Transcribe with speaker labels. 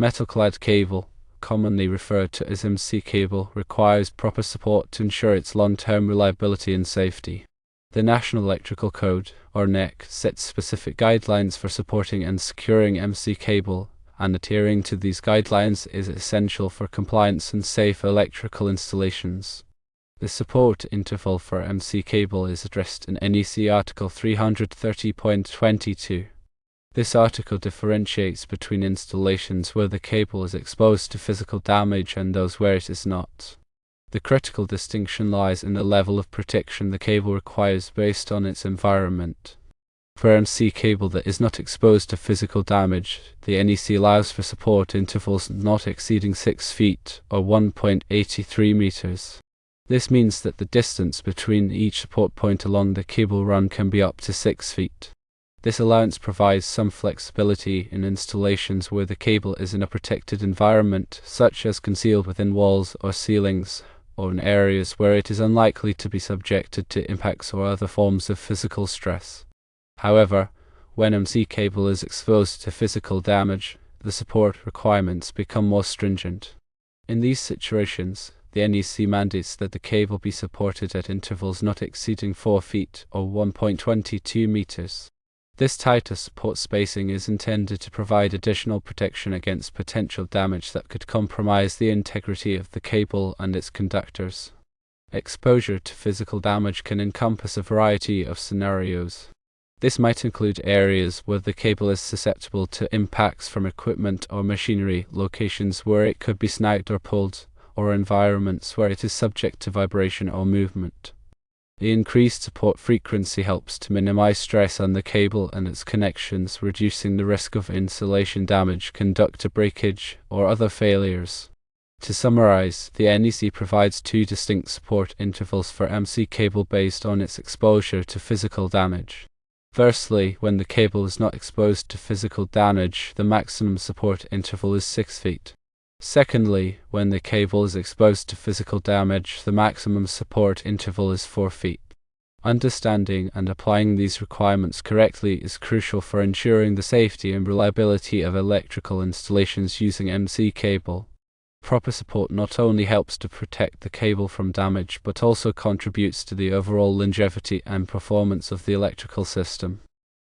Speaker 1: Metal-clad cable, commonly referred to as NEC cable, requires proper support to ensure its long-term reliability and safety. The National Electrical Code, or NEC, sets specific guidelines for supporting and securing NEC cable, and adhering to these guidelines is essential for compliance and safe electrical installations. The support interval for NEC cable is addressed in NEC Article 330.22. This article differentiates between installations where the cable is exposed to physical damage and those where it is not. The critical distinction lies in the level of protection the cable requires based on its environment. For NEC cable that is not exposed to physical damage, the NEC allows for support intervals not exceeding 6 feet or 1.83 meters. This means that the distance between each support point along the cable run can be up to 6 feet. This allowance provides some flexibility in installations where the cable is in a protected environment, such as concealed within walls or ceilings, or in areas where it is unlikely to be subjected to impacts or other forms of physical stress. However, when NEC cable is exposed to physical damage, the support requirements become more stringent. In these situations, the NEC mandates that the cable be supported at intervals not exceeding 4 feet or 1.22 meters. This tighter support spacing is intended to provide additional protection against potential damage that could compromise the integrity of the cable and its conductors. Exposure to physical damage can encompass a variety of scenarios. This might include areas where the cable is susceptible to impacts from equipment or machinery, locations where it could be snagged or pulled, or environments where it is subject to vibration or movement. The increased support frequency helps to minimize stress on the cable and its connections, reducing the risk of insulation damage, conductor breakage, or other failures. To summarize, the NEC provides two distinct support intervals for NEC cable based on its exposure to physical damage. Firstly, when the cable is not exposed to physical damage, the maximum support interval is 6 feet. Secondly, when the cable is exposed to physical damage, the maximum support interval is 4 feet. Understanding and applying these requirements correctly is crucial for ensuring the safety and reliability of electrical installations using NEC cable. Proper support not only helps to protect the cable from damage, but also contributes to the overall longevity and performance of the electrical system.